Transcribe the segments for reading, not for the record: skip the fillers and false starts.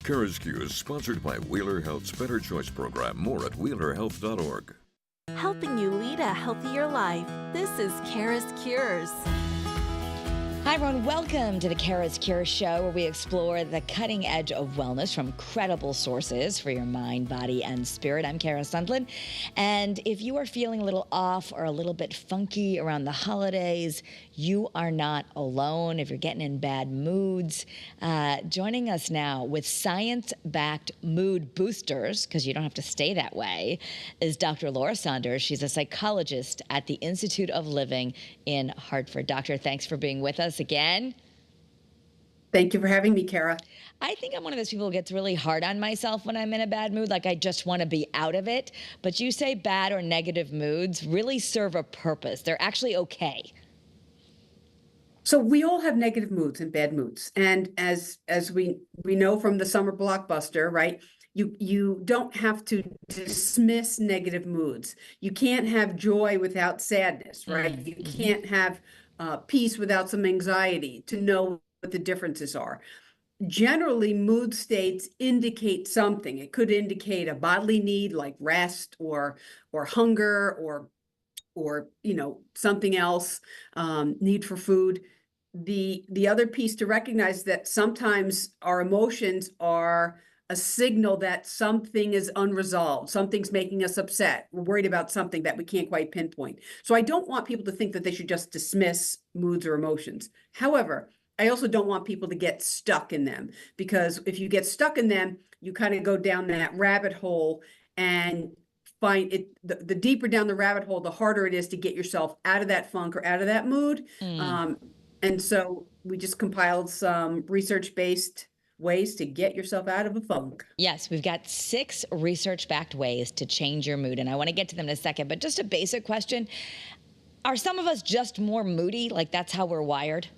CURES is sponsored by Wheeler Health's Better Choice program. More at wheelerhealth.org. Helping you lead a healthier life. This is CURES. Hi, everyone. Welcome to the CURES Show, where we explore the cutting edge of wellness from credible sources for your mind, body, and spirit. I'm Kara Sundlin. And if you are feeling a little off or a little bit funky around the holidays, you are not alone. If you're getting in bad moods, joining us now with science-backed mood boosters, because you don't have to stay that way, is Dr. Laura Saunders. She's a psychologist at the Institute of Living in Hartford. Doctor, thanks for being with us again. Thank you for having me, Kara. I think I'm one of those people who gets really hard on myself when I'm in a bad mood, like I just want to be out of it. But you say bad or negative moods really serve a purpose. They're actually okay. So we all have negative moods and bad moods. And as we know from the summer blockbuster, right? You don't have to dismiss negative moods. You can't have joy without sadness, right? You can't have peace without some anxiety to know what the differences are. Generally, mood states indicate something. It could indicate a bodily need like rest or hunger or something else, need for food. The other piece to recognize that sometimes our emotions are a signal that something is unresolved, something's making us upset. We're worried about something that we can't quite pinpoint. So I don't want people to think that they should just dismiss moods or emotions. However, I also don't want people to get stuck in them, because if you get stuck in them, you kind of go down that rabbit hole and find it. The deeper down the rabbit hole, the harder it is to get yourself out of that funk or out of that mood. And so we just compiled some research-based ways to get yourself out of a funk. Yes, we've got 6 research-backed ways to change your mood, and I want to get to them in a second. But just a basic question. Are some of us just more moody? Like that's how we're wired?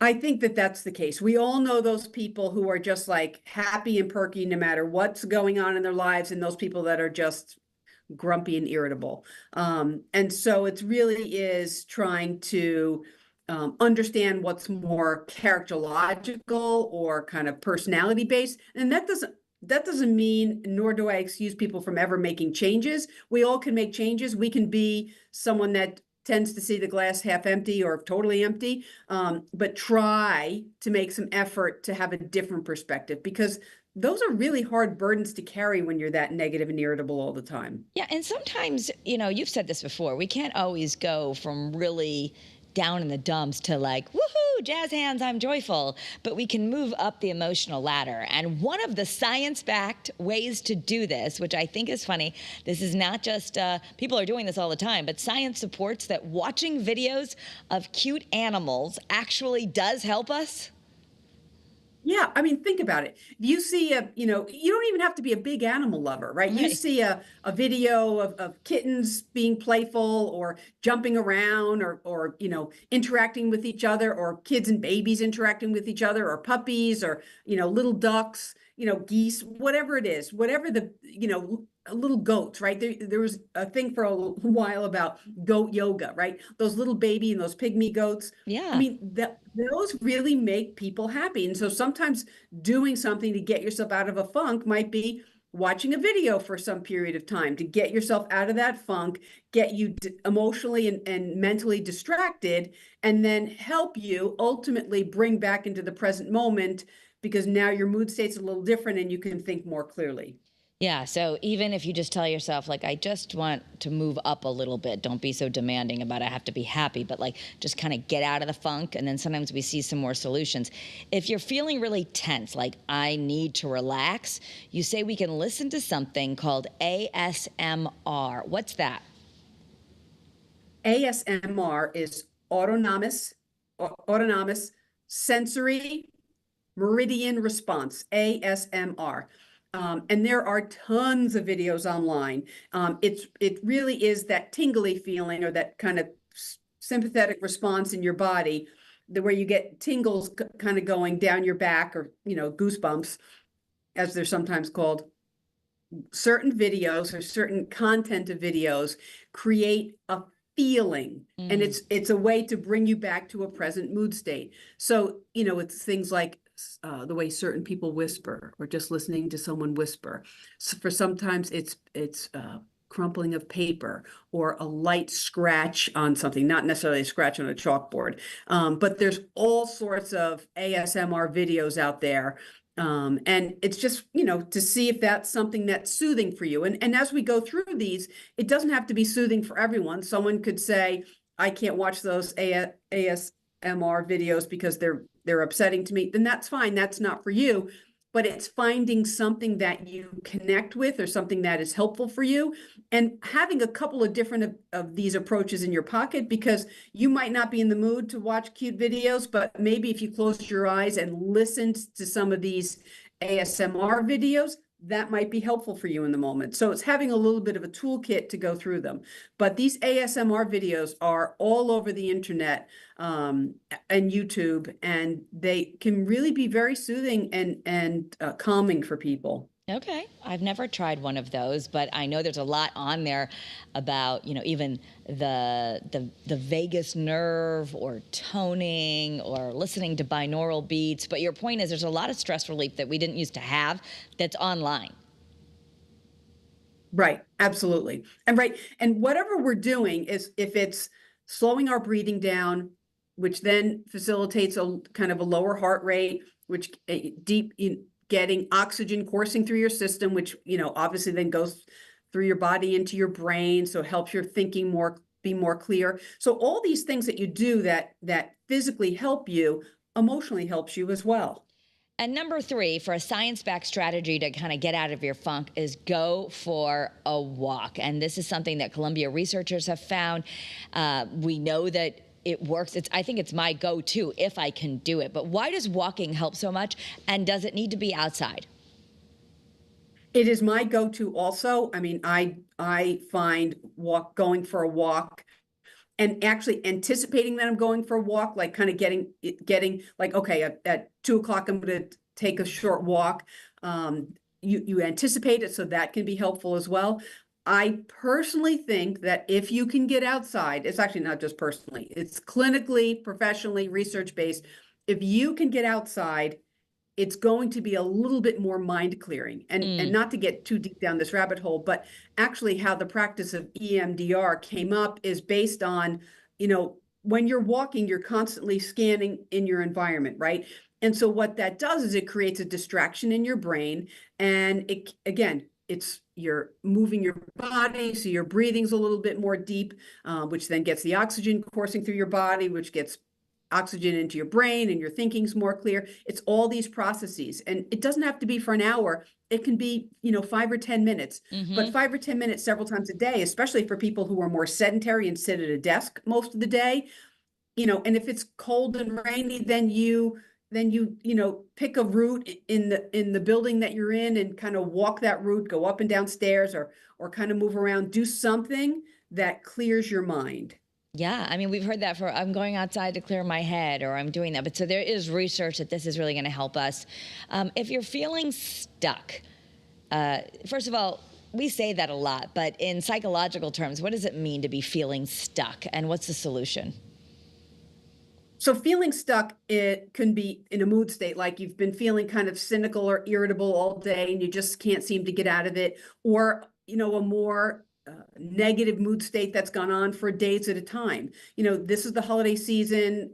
I think that that's the case. We all know those people who are just like happy and perky no matter what's going on in their lives, and those people that are just grumpy and irritable. And so it really is trying to understand what's more characterological or kind of personality based. And that doesn't mean, nor do I excuse people from ever making changes. We all can make changes. We can be someone that tends to see the glass half empty or totally empty, but try to make some effort to have a different perspective, because those are really hard burdens to carry when you're that negative and irritable all the time. Yeah, and sometimes, you've said this before, we can't always go from really down in the dumps to like, woohoo, jazz hands, I'm joyful. But we can move up the emotional ladder. And one of the science-backed ways to do this, which I think is funny, this is not just, people are doing this all the time, but science supports that watching videos of cute animals actually does help us. Yeah, I mean, think about it. You see you don't even have to be a big animal lover, right? You see a video of kittens being playful or jumping around or interacting with each other, or kids and babies interacting with each other, or puppies, or, little ducks, geese, whatever it is, whatever the, little goats, right? There was a thing for a while about goat yoga, right? Those little baby and those pygmy goats. Yeah. I mean, those really make people happy. And so sometimes doing something to get yourself out of a funk might be watching a video for some period of time to get yourself out of that funk, get you emotionally and mentally distracted, and then help you ultimately bring back into the present moment, because now your mood state's a little different and you can think more clearly. Yeah, so even if you just tell yourself, like, I just want to move up a little bit, don't be so demanding about I have to be happy, but like just kind of get out of the funk, and then sometimes we see some more solutions. If you're feeling really tense, like I need to relax, you say we can listen to something called ASMR. What's that? ASMR is autonomous sensory meridian response, ASMR. And there are tons of videos online. It really is that tingly feeling, or that kind of sympathetic response in your body, where you get tingles kind of going down your back, or goosebumps, as they're sometimes called. Certain videos or certain content of videos create a feeling, and it's a way to bring you back to a present mood state. So it's things like the way certain people whisper, or just listening to someone whisper. So for sometimes it's crumpling of paper, or a light scratch on something, not necessarily a scratch on a chalkboard. But there's all sorts of ASMR videos out there. And it's just, to see if that's something that's soothing for you. And as we go through these, it doesn't have to be soothing for everyone. Someone could say, I can't watch those ASMR videos because they're upsetting to me. Then that's fine. That's not for you. But it's finding something that you connect with, or something that is helpful for you, and having a couple of different of these approaches in your pocket, because you might not be in the mood to watch cute videos, but maybe if you closed your eyes and listened to some of these ASMR videos, that might be helpful for you in the moment. So it's having a little bit of a toolkit to go through them. But these ASMR videos are all over the internet and YouTube, and they can really be very soothing and calming for people. Okay, I've never tried one of those, but I know there's a lot on there about, even the vagus nerve, or toning, or listening to binaural beats. But your point is, there's a lot of stress relief that we didn't used to have that's online. Right, absolutely. And whatever we're doing, is if it's slowing our breathing down, which then facilitates a kind of a lower heart rate, which getting oxygen coursing through your system, which, obviously then goes through your body into your brain. So it helps your thinking be more clear. So all these things that you do that physically help you, emotionally helps you as well. And number 3, for a science-backed strategy to kind of get out of your funk, is go for a walk. And this is something that Columbia researchers have found. We know that it works. I think it's my go-to if I can do it. But why does walking help so much? And does it need to be outside? It is my go-to also. I mean, I find going for a walk, and actually anticipating that I'm going for a walk, like kind of getting like, okay, at 2:00, I'm going to take a short walk. You anticipate it, so that can be helpful as well. I personally think that if you can get outside, it's actually not just personally, it's clinically, professionally, research-based. If you can get outside, it's going to be a little bit more mind clearing. And not to get too deep down this rabbit hole, but actually how the practice of EMDR came up is based on, when you're walking, you're constantly scanning in your environment, right? And so what that does is it creates a distraction in your brain. And you're moving your body, so your breathing's a little bit more deep, which then gets the oxygen coursing through your body, which gets oxygen into your brain, and your thinking's more clear. It's all these processes, and it doesn't have to be for an hour. It can be, 5 or 10 minutes, but 5 or 10 minutes several times a day, especially for people who are more sedentary and sit at a desk most of the day, and if it's cold and rainy, then you pick a route in the building that you're in, and kind of walk that route, go up and down stairs, or kind of move around, do something that clears your mind. Yeah, I mean, we've heard that I'm going outside to clear my head, or I'm doing that. But so there is research that this is really going to help us. If you're feeling stuck, first of all, we say that a lot, but in psychological terms, what does it mean to be feeling stuck, and what's the solution? So feeling stuck, it can be in a mood state, like you've been feeling kind of cynical or irritable all day, and you just can't seem to get out of it, or, a more negative mood state that's gone on for days at a time. This is the holiday season.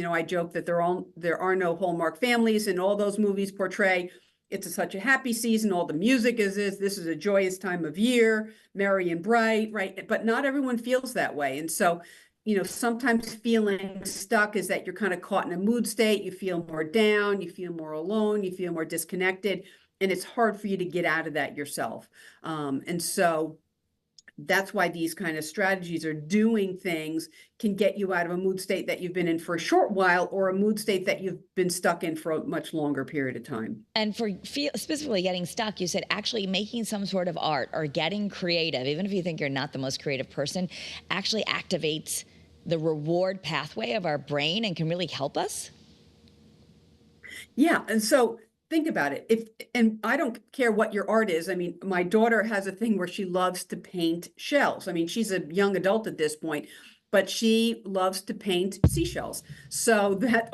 I joke that there are no Hallmark families, and all those movies portray it's such a happy season. All the music this is a joyous time of year, merry and bright, right? But not everyone feels that way. And so, sometimes feeling stuck is that you're kind of caught in a mood state. You feel more down, you feel more alone, you feel more disconnected, and it's hard for you to get out of that yourself. And so that's why these kind of strategies, or doing things, can get you out of a mood state that you've been in for a short while, or a mood state that you've been stuck in for a much longer period of time. And for specifically getting stuck, you said actually making some sort of art or getting creative, even if you think you're not the most creative person, actually activates the reward pathway of our brain and can really help us? Yeah. And so think about it. And I don't care what your art is. I mean, my daughter has a thing where she loves to paint shells. I mean, she's a young adult at this point, but she loves to paint seashells. So that,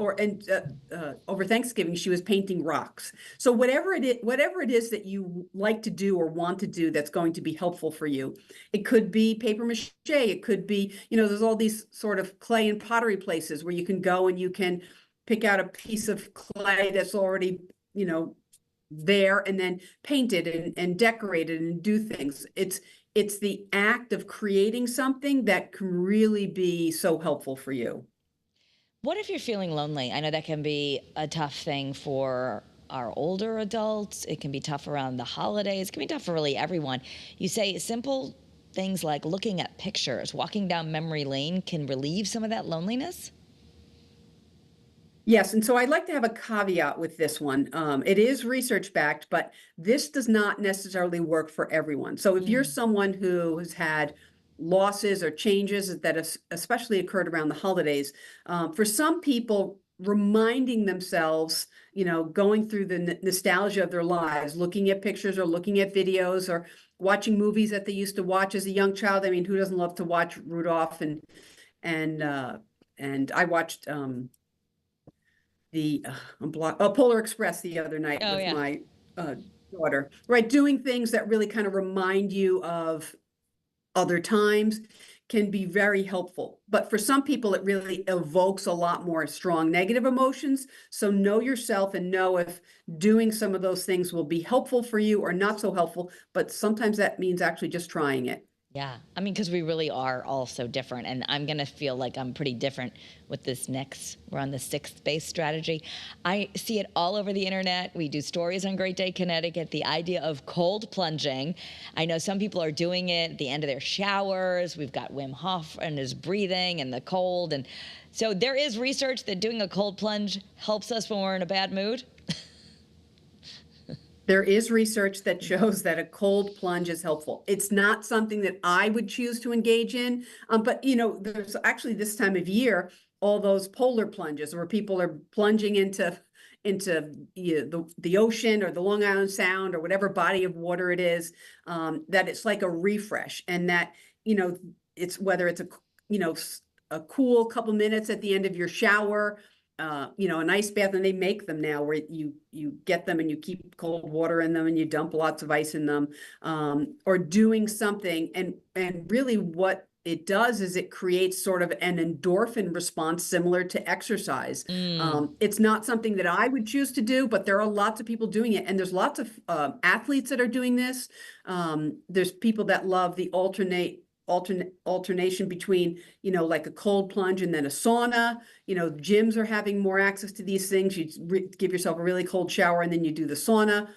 over Thanksgiving, she was painting rocks. So whatever it is that you like to do or want to do that's going to be helpful for you, it could be paper mache, it could be, there's all these sort of clay and pottery places where you can go and you can pick out a piece of clay that's already, there, and then paint it and decorate it and do things. It's the act of creating something that can really be so helpful for you. What if you're feeling lonely? I know that can be a tough thing for our older adults. It can be tough around the holidays. It can be tough for really everyone. You say simple things like looking at pictures, walking down memory lane can relieve some of that loneliness? Yes, and so I'd like to have a caveat with this one. It is research backed, but this does not necessarily work for everyone. So if you're someone who has had losses or changes that especially occurred around the holidays, for some people, reminding themselves, going through the nostalgia of their lives, looking at pictures or looking at videos or watching movies that they used to watch as a young child. I mean, who doesn't love to watch Rudolph and I watched the Polar Express the other night with my daughter, right? Doing things that really kind of remind you of other times can be very helpful. But for some people, it really evokes a lot more strong negative emotions. So know yourself and know if doing some of those things will be helpful for you or not so helpful. But sometimes that means actually just trying it. Yeah. I mean, because we really are all so different. And I'm going to feel like I'm pretty different with this next. We're on the 6th-base strategy. I see it all over the internet. We do stories on Great Day Connecticut, the idea of cold plunging. I know some people are doing it at the end of their showers. We've got Wim Hof and his breathing and the cold. And so there is research that doing a cold plunge helps us when we're in a bad mood. There is research that shows that a cold plunge is helpful. It's not something that I would choose to engage in, but there's actually this time of year, all those polar plunges where people are plunging into the ocean or the Long Island Sound or whatever body of water it is, that it's like a refresh, and that it's whether it's a cool couple minutes at the end of your shower, an ice bath, and they make them now where you get them and you keep cold water in them and you dump lots of ice in them, or doing something. And really what it does is it creates sort of an endorphin response similar to exercise. It's not something that I would choose to do, but there are lots of people doing it. And there's lots of athletes that are doing this. There's people that love the alternation between, like a cold plunge and then a sauna. Gyms are having more access to these things. You give yourself a really cold shower and then you do the sauna.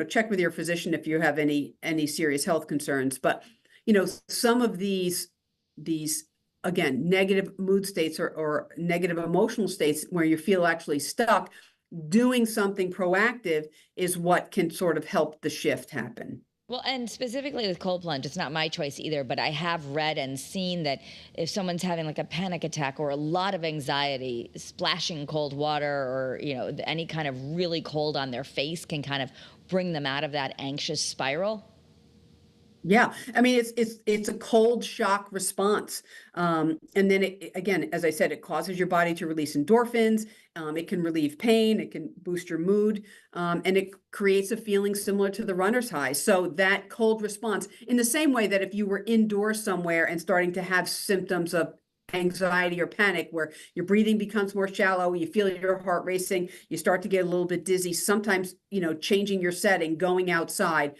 Check with your physician if you have any serious health concerns. But, some of these, again, negative mood states or negative emotional states where you feel actually stuck, doing something proactive is what can sort of help the shift happen. Well, and specifically with cold plunge, it's not my choice either, but I have read and seen that if someone's having like a panic attack or a lot of anxiety, splashing cold water or, any kind of really cold on their face can kind of bring them out of that anxious spiral. Yeah, I mean, it's a cold shock response. And then again, as I said, it causes your body to release endorphins. It can relieve pain. It can boost your mood. And it creates a feeling similar to the runner's high. So that cold response, in the same way that if you were indoors somewhere and starting to have symptoms of anxiety or panic where your breathing becomes more shallow, you feel your heart racing, you start to get a little bit dizzy, sometimes, changing your setting, going outside,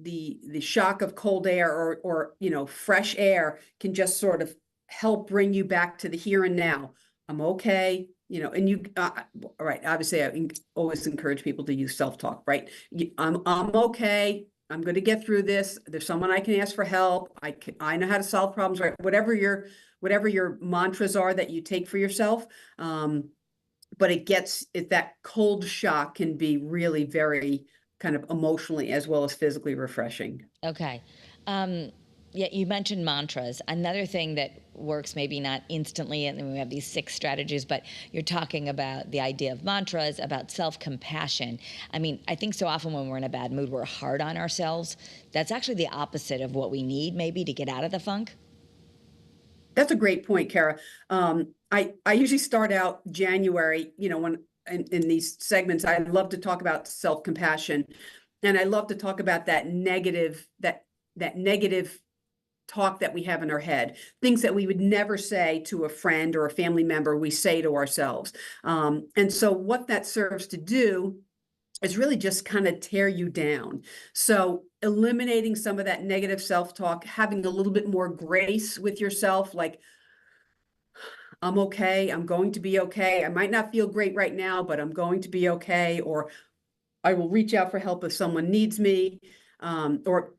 the shock of cold air or fresh air can just sort of help bring you back to the here and now. I'm okay, and you all right, obviously I always encourage people to use self-talk, right? I'm okay, I'm going to get through this, there's someone I can ask for help, I know how to solve problems, right? Whatever your mantras are that you take for yourself. But that cold shock can be really very kind of emotionally as well as physically refreshing. Okay. Yeah, you mentioned mantras. Another thing that works, maybe not instantly, and then we have these 6 strategies, but you're talking about the idea of mantras, about self-compassion. I mean, I think so often when we're in a bad mood, we're hard on ourselves. That's actually the opposite of what we need maybe to get out of the funk. That's a great point, Kara. I usually start out January, when in these segments, I love to talk about self-compassion, and I love to talk about that negative talk that we have in our head, things that we would never say to a friend or a family member, we say to ourselves. And so what that serves to do is really just kind of tear you down. So eliminating some of that negative self-talk, having a little bit more grace with yourself, like, I'm okay, I'm going to be okay. I might not feel great right now, but I'm going to be okay. Or I will reach out for help if someone needs me. Or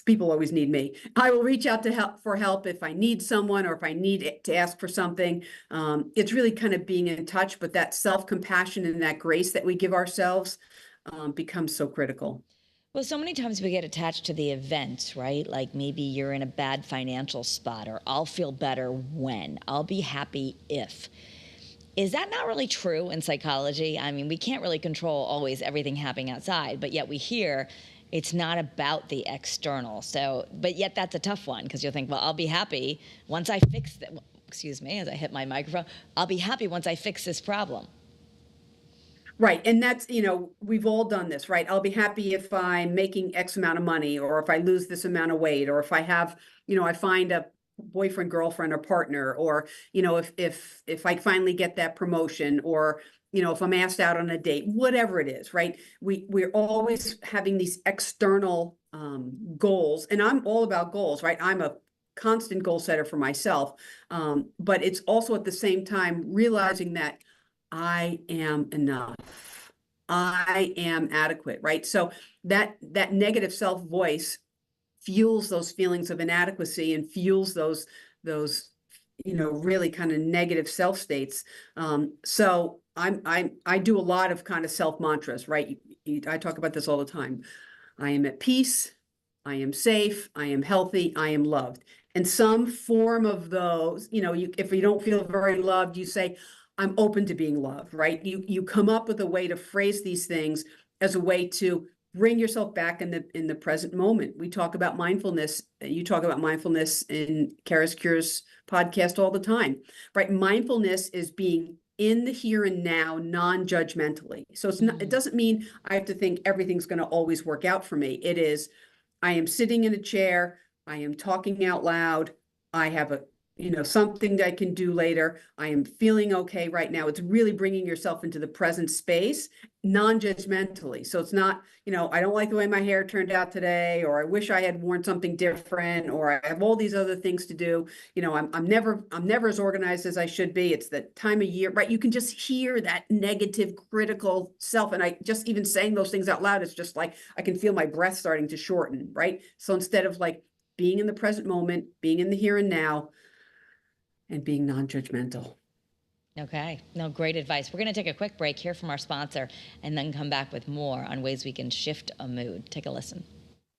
people always need me. I will reach out to help if I need someone or if I need to ask for something. It's really kind of being in touch, but that self-compassion and that grace that we give ourselves becomes so critical. Well, so many times we get attached to the event, right? Like maybe you're in a bad financial spot, or I'll feel better when, I'll be happy if. Is that not really true in psychology? I mean, we can't really control always everything happening outside, but yet we hear it's not about the external. So, but yet that's a tough one, because you'll think, well, I'll be happy once I fix that. Excuse me, as I hit my microphone. I'll be happy once I fix this problem. Right. And that's, we've all done this, right? I'll be happy if I'm making X amount of money, or if I lose this amount of weight, or if I have, I find a boyfriend, girlfriend, or partner, or, if I finally get that promotion, or, if I'm asked out on a date, whatever it is, right? We're always having these external goals, and I'm all about goals, right? I'm a constant goal setter for myself. But it's also at the same time realizing that I am enough. I am adequate, right? So that negative self voice fuels those feelings of inadequacy and fuels those really kind of negative self states. So I do a lot of kind of self mantras, right? I talk about this all the time. I am at peace. I am safe. I am healthy. I am loved. And some form of those, if you don't feel very loved, you say, I'm open to being loved, right? You come up with a way to phrase these things as a way to bring yourself back in the present moment. We talk about mindfulness. You talk about mindfulness in CURES podcast all the time, right? Mindfulness is being in the here and now, non-judgmentally. So it doesn't mean I have to think everything's going to always work out for me. It is, I am sitting in a chair, I am talking out loud, I have something that I can do later. I am feeling okay right now. It's really bringing yourself into the present space, non-judgmentally. So it's not, I don't like the way my hair turned out today, or I wish I had worn something different, or I have all these other things to do. I'm never as organized as I should be. It's the time of year, right? You can just hear that negative, critical self. And I just even saying those things out loud, it's just like, I can feel my breath starting to shorten, right? So instead of like being in the present moment, being in the here and now, and being non-judgmental. Okay. No, great advice. We're going to take a quick break, hear from our sponsor, and then come back with more on ways we can shift a mood. Take a listen.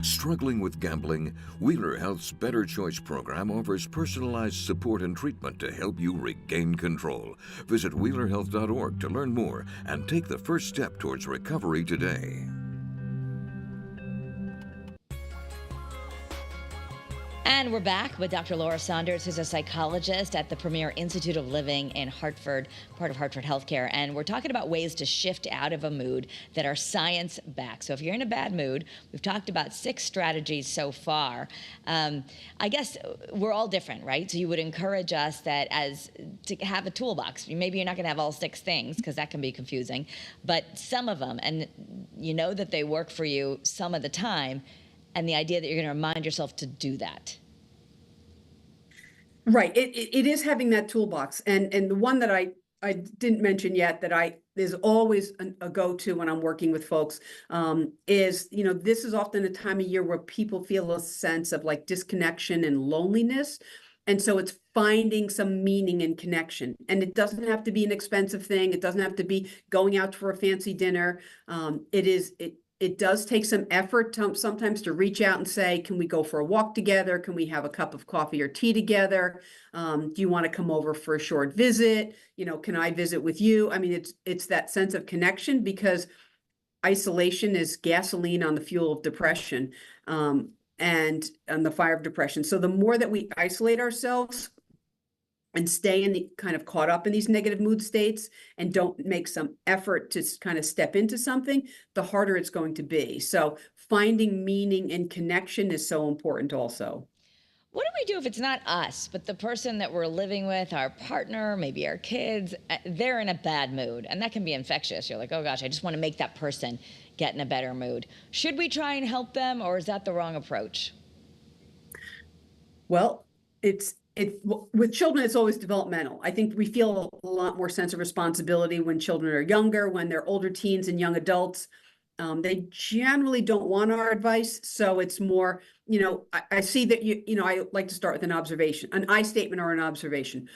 Struggling with gambling? Wheeler Health's Better Choice program offers personalized support and treatment to help you regain control. Visit wheelerhealth.org to learn more and take the first step towards recovery today. And we're back with Dr. Laura Saunders, who's a psychologist at the Premier Institute of Living in Hartford, part of Hartford HealthCare. And we're talking about ways to shift out of a mood that are science-backed. So if you're in a bad mood, we've talked about 6 strategies so far. I guess we're all different, right? So you would encourage us to have a toolbox. Maybe you're not going to have all 6 things, because that can be confusing, but some of them, and you know that they work for you some of the time, and the idea that you're going to remind yourself to do that. Right. It is having that toolbox. And the one that I didn't mention yet that is always a go-to when I'm working with folks is, this is often a time of year where people feel a sense of like disconnection and loneliness. And so it's finding some meaning and connection. And it doesn't have to be an expensive thing. It doesn't have to be going out for a fancy dinner. It does take some effort sometimes to reach out and say, can we go for a walk together? Can we have a cup of coffee or tea together? Do you want to come over for a short visit? Can I visit with you? I mean, it's that sense of connection, because isolation is gasoline on the fuel of depression. and the fire of depression. So the more that we isolate ourselves and stay in the kind of caught up in these negative mood states and don't make some effort to kind of step into something, the harder it's going to be. So finding meaning and connection is so important also. What do we do if it's not us, but the person that we're living with, our partner, maybe our kids, they're in a bad mood, and that can be infectious. You're like, oh gosh, I just want to make that person get in a better mood. Should we try and help them, or is that the wrong approach? Well, with children, it's always developmental. I think we feel a lot more sense of responsibility when children are younger. When they're older teens and young adults, they generally don't want our advice. So it's more, I see that I like to start with an observation, an I statement or an observation.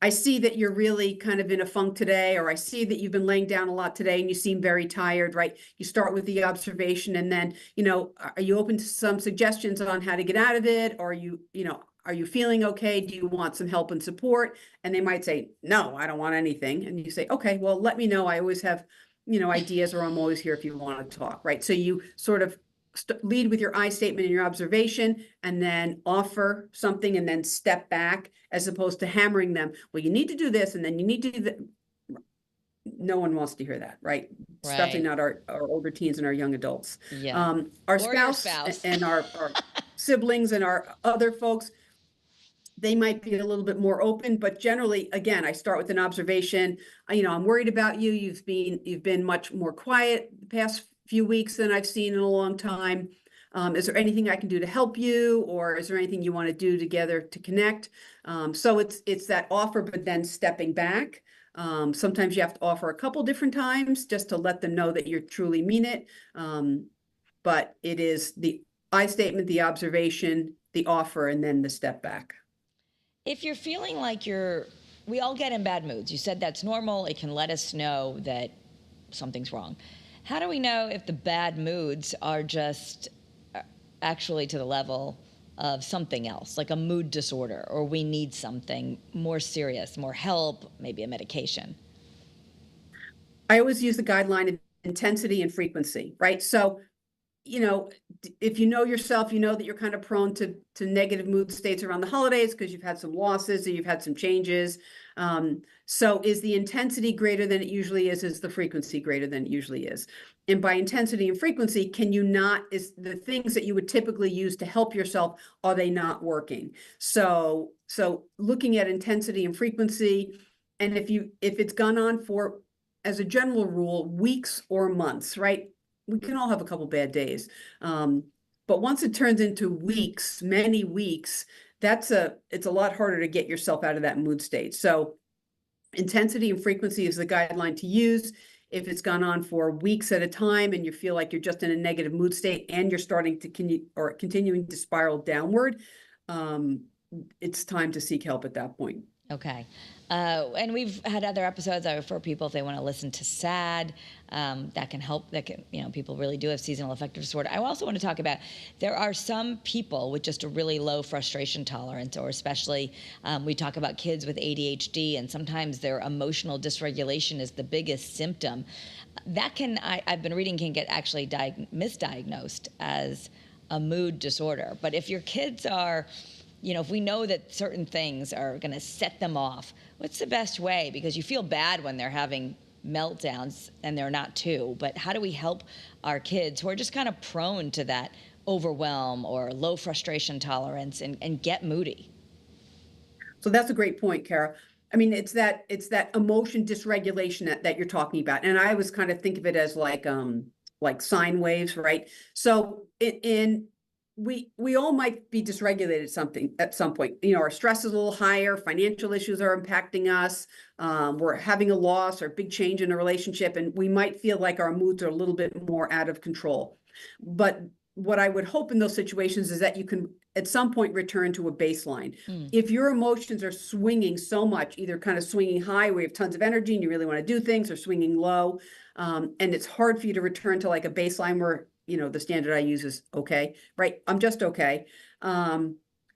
I see that you're really kind of in a funk today, or I see that you've been laying down a lot today and you seem very tired, right? You start with the observation, and then, are you open to some suggestions on how to get out of it? Or are you feeling okay? Do you want some help and support? And they might say, no, I don't want anything. And you say, okay, well, let me know. I always have, ideas, or I'm always here if you want to talk, right? So you sort of lead with your I statement and your observation, and then offer something, and then step back, as opposed to hammering them. Well, you need to do this, and then you need to do that. No one wants to hear that, right? Especially not our older teens and our young adults. Yeah. Our spouse and our siblings and our other folks, they might be a little bit more open, but generally, again, I start with an observation. I'm worried about you. You've been much more quiet the past few weeks than I've seen in a long time. Is there anything I can do to help you, or is there anything you want to do together to connect? So it's that offer, but then stepping back. Sometimes you have to offer a couple different times just to let them know that you truly mean it. But it is the I statement, the observation, the offer, and then the step back. If you're feeling like we all get in bad moods. You said that's normal. It can let us know that something's wrong. How do we know if the bad moods are just actually to the level of something else, like a mood disorder, or we need something more serious, more help, maybe a medication? I always use the guideline of intensity and frequency, right? So, if you know yourself, you know that you're kind of prone to negative mood states around the holidays because you've had some losses or you've had some changes. So is the intensity greater than it usually is? Is the frequency greater than it usually is? And by intensity and frequency, is the things that you would typically use to help yourself, are they not working? So looking at intensity and frequency, and if it's gone on for, as a general rule, weeks or months, right? We can all have a couple bad days. But once it turns into weeks, many weeks, it's a lot harder to get yourself out of that mood state. So intensity and frequency is the guideline to use. If it's gone on for weeks at a time and you feel like you're just in a negative mood state and you're starting to continuing to spiral downward, it's time to seek help at that point. Okay. And we've had other episodes. I refer people, if they want to listen to SAD, that can help. People really do have seasonal affective disorder. I also want to talk about, there are some people with just a really low frustration tolerance, or especially we talk about kids with ADHD, and sometimes their emotional dysregulation is the biggest symptom. That I've been reading, can get actually misdiagnosed as a mood disorder. But if your kids are, if we know that certain things are going to set them off, what's the best way? Because you feel bad when they're having meltdowns, and they're not too. But how do we help our kids who are just kind of prone to that overwhelm or low frustration tolerance and get moody? So that's a great point, Kara. I mean, it's that emotion dysregulation that you're talking about. And I always kind of think of it as like sine waves, right? So we all might be dysregulated at some point. Our stress is a little higher, financial issues are impacting us, we're having a loss or a big change in a relationship, and we might feel like our moods are a little bit more out of control. But what I would hope in those situations is that you can at some point return to a baseline. If your emotions are swinging so much, either kind of swinging high where you have tons of energy and you really want to do things, or swinging low, and it's hard for you to return to like a baseline where the standard I use is okay, right? I'm just okay.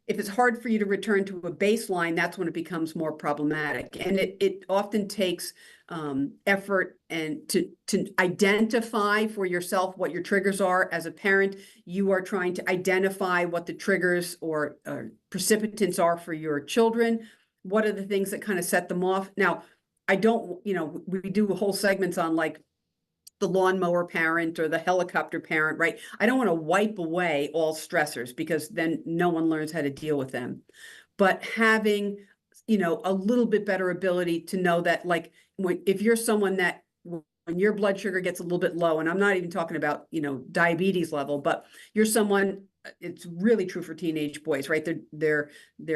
if it's hard for you to return to a baseline, that's when it becomes more problematic. And it often takes effort and to identify for yourself what your triggers are. As a parent, you are trying to identify what the triggers or precipitants are for your children. What are the things that kind of set them off? Now, I don't, we do whole segments on like the lawnmower parent or the helicopter parent, right? I don't want to wipe away all stressors because then no one learns how to deal with them. But having, a little bit better ability to know that, like, if you're someone that when your blood sugar gets a little bit low, and I'm not even talking about, diabetes level, but you're someone, it's really true for teenage boys, right? Their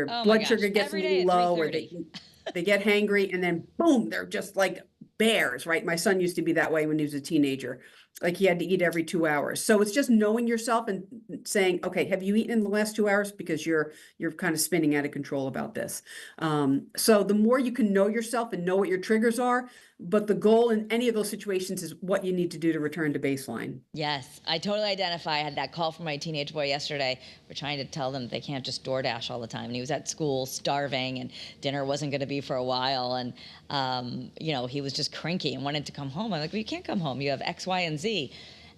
Oh blood gosh. sugar gets Every a day little at low, or 3:30. they get hangry, and then boom, they're just like bears, right? My son used to be that way when he was a teenager. Like he had to eat every 2 hours. So it's just knowing yourself and saying, okay, have you eaten in the last 2 hours? Because you're kind of spinning out of control about this. So the more you can know yourself and know what your triggers are, but the goal in any of those situations is what you need to do to return to baseline. Yes, I totally identify. I had that call from my teenage boy yesterday. We're trying to tell them they can't just DoorDash all the time. And he was at school starving, and dinner wasn't going to be for a while. And, he was just cranky and wanted to come home. I'm like, well, you can't come home. You have X, Y, and Z.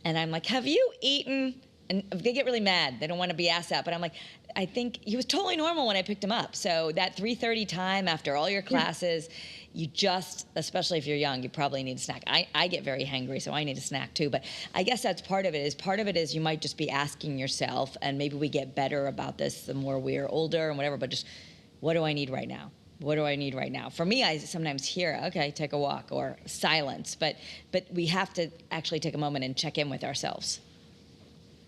And I'm like, have you eaten? And they get really mad. They don't want to be asked that. But I'm like, I think he was totally normal when I picked him up. So that 3:30 time after all your classes, you just, especially if you're young, you probably need a snack. I get very hangry, so I need a snack too. But I guess that's part of it. Part of it is you might just be asking yourself, and maybe we get better about this the more we're older and whatever, but just, what do I need right now? What do I need right now? For me, I sometimes hear, okay, take a walk or silence. But we have to actually take a moment and check in with ourselves.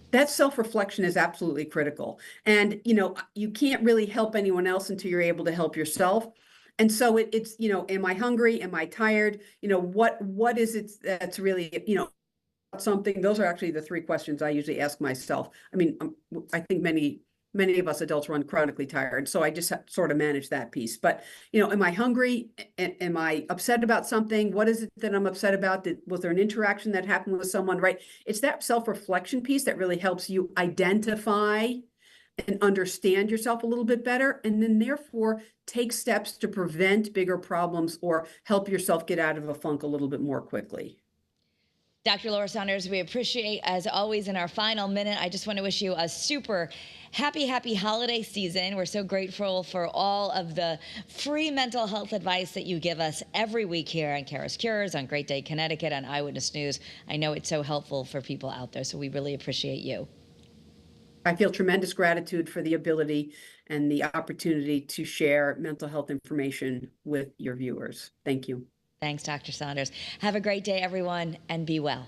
That self-reflection is absolutely critical. And, you can't really help anyone else until you're able to help yourself. And so it's, am I hungry? Am I tired? What is it that's really, something? Those are actually the three questions I usually ask myself. I mean, I think many of us adults run chronically tired, so I just sort of manage that piece. But, am I hungry? Am I upset about something? What is it that I'm upset about? Was there an interaction that happened with someone, right? It's that self-reflection piece that really helps you identify and understand yourself a little bit better, and then therefore take steps to prevent bigger problems or help yourself get out of a funk a little bit more quickly. Dr. Laura Saunders, we appreciate, as always, in our final minute, I just want to wish you a super happy holiday season. We're so grateful for all of the free mental health advice that you give us every week here on CURES Cures, on Great Day Connecticut, on Eyewitness News. I know it's so helpful for people out there, so we really appreciate you. I feel tremendous gratitude for the ability and the opportunity to share mental health information with your viewers. Thank you. Thanks, Dr. Saunders. Have a great day, everyone, and be well.